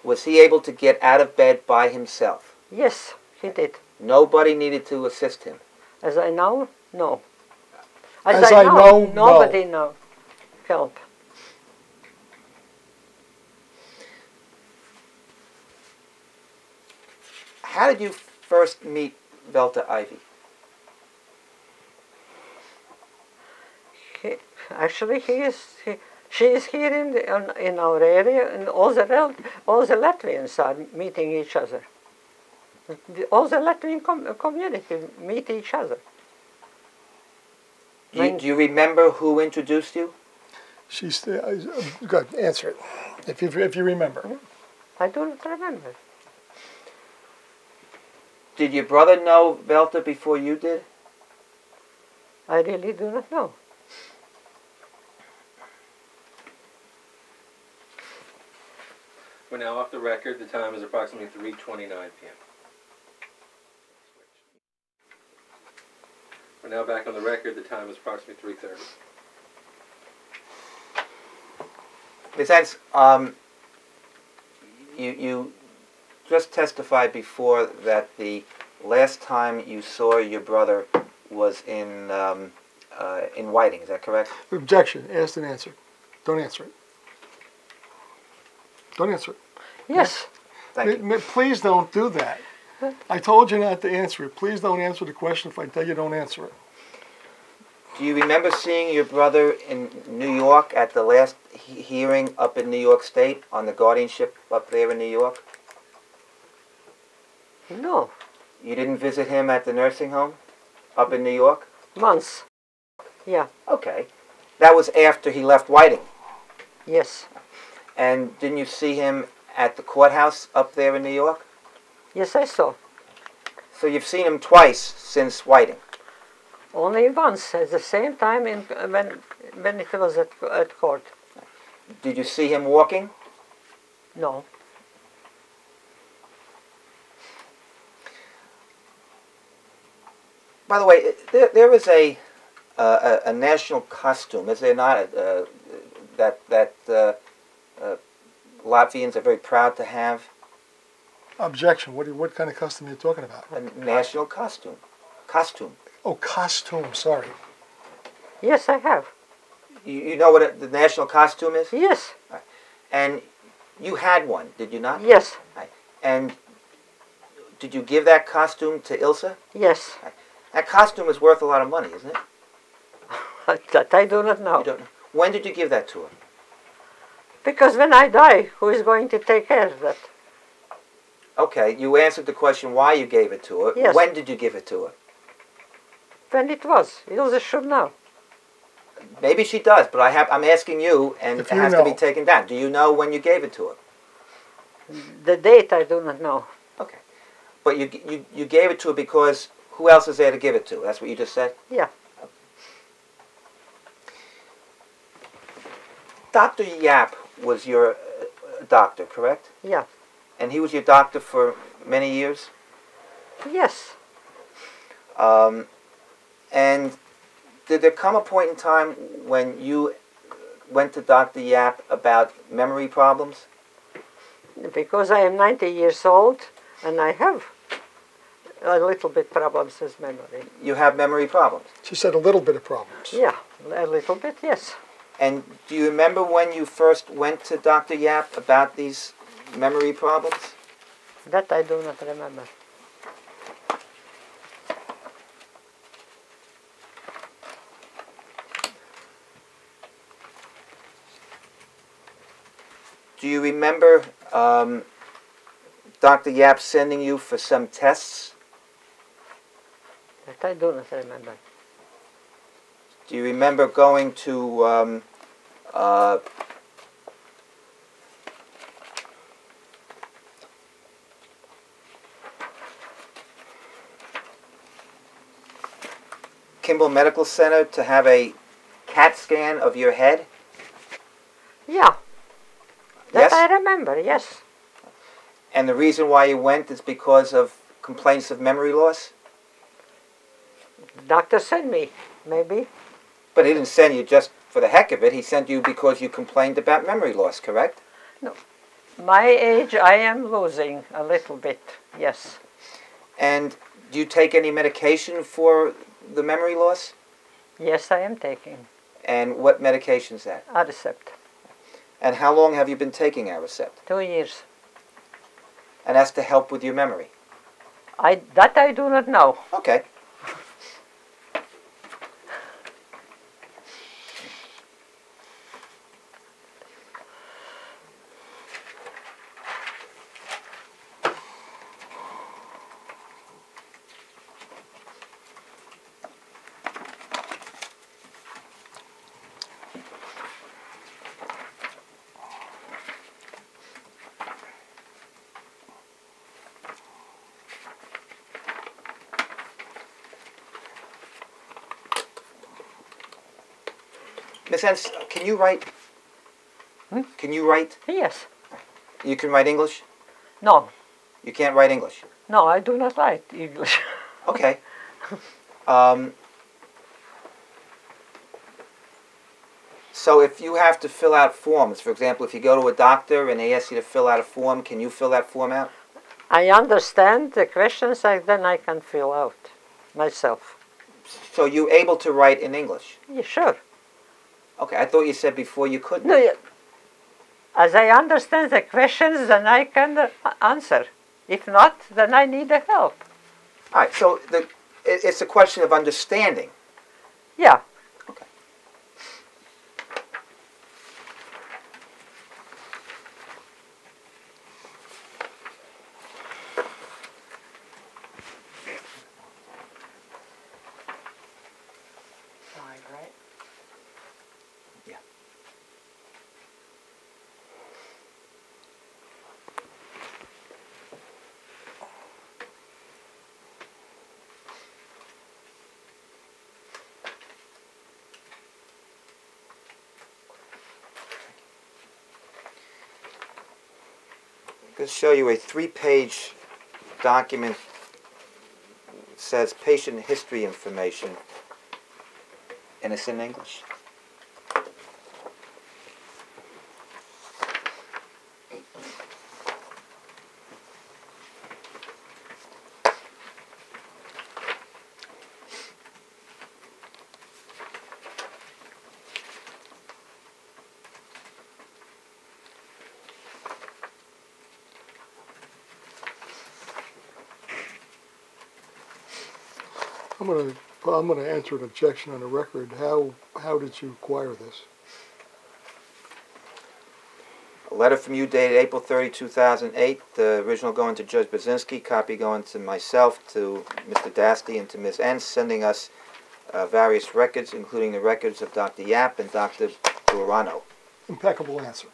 Was he able to get out of bed by himself? Yes, he did. Nobody needed to assist him? As I know, no. As I know, nobody no help. How did you first meet Velta Ivy? She is here in our area, and all the Latvians are meeting each other. All the Latvian community meet each other. Do you remember who introduced you? She's good. Answer it if you remember. I don't remember. Did your brother know Velta before you did? I really do not know. We're now off the record. The time is approximately 3:29 p.m. We're now back on the record. The time is approximately 3:30. Ms. Hens, you just testified before that the last time you saw your brother was in Whiting. Is that correct? Objection. Asked and answered. Don't answer it. Don't answer it. Yes. Thank you. Please don't do that. I told you not to answer it. Please don't answer the question if I tell you don't answer it. Do you remember seeing your brother in New York at the last hearing up in New York State on the guardianship up there in New York? No. You didn't visit him at the nursing home up in New York? Once. Yeah. Okay. That was after he left Whiting. Yes. And didn't you see him at the courthouse up there in New York? Yes, I saw. So you've seen him twice since Whiting? Only once, at the same time when it was at court. Did you see him walking? No. By the way, there is a national costume, is there not? That Latvians are very proud to have. Objection. What kind of costume are you talking about? A national costume. Costume. Oh, costume. Sorry. Yes, I have. You know what the national costume is? Yes. Right. And you had one, did you not? Yes. Right. And did you give that costume to Ilsa? Yes. Right. That costume is worth a lot of money, isn't it? That I do not know. You don't know. When did you give that to her? Because when I die, who is going to take care of that? Okay, you answered the question why you gave it to her. Yes. When did you give it to her? When it was. Ilse should know. Maybe she does, but I'm asking you, and it has to be taken down. Do you know when you gave it to her? The date I do not know. Okay. But you gave it to her because who else is there to give it to? That's what you just said? Yeah. Okay. Dr. Yap was your doctor, correct? Yeah. And he was your doctor for many years? Yes. And did there come a point in time when you went to Dr. Yap about memory problems? Because I am 90 years old and I have a little bit problems with memory. You have memory problems? She said a little bit of problems. Yeah, a little bit, yes. And do you remember when you first went to Dr. Yap about these memory problems? That I do not remember. Do you remember Dr. Yap sending you for some tests? That I do not remember. Do you remember going to Kimball Medical Center to have a CAT scan of your head? Yeah. Yes? That I remember, yes. And the reason why you went is because of complaints of memory loss? Doctor sent me, maybe. But he didn't send you just for the heck of it. He sent you because you complained about memory loss, correct? No. My age, I am losing a little bit, yes. And do you take any medication for the memory loss? Yes, I am taking And what medication is that? Aricept. And how long have you been taking Aricept? 2 years. And that's to help with your memory? That I do not know. Okay. Miss Enns, can you write? Can you write? Yes. You can write English? No. You can't write English? No, I do not write English. Okay. So if you have to fill out forms, for example, if you go to a doctor and they ask you to fill out a form, can you fill that form out? I understand the questions, then I can fill out myself. So you're able to write in English? Yeah, sure. Okay, I thought you said before you couldn't. No, as I understand the questions, then I can answer. If not, then I need the help. All right, so it's a question of understanding. Yeah. Okay. Right. Yeah. I'm going to show you a 3-page document. It says patient history information, and it's in English. I'm gonna answer an objection on the record. How did you acquire this? A letter from you dated April 30, 2008. The original going to Judge Brzezinski, copy going to myself, to Mr. Dasty, and to Ms. Enns, sending us various records, including the records of Dr. Yap and Dr. Burano. Impeccable answer.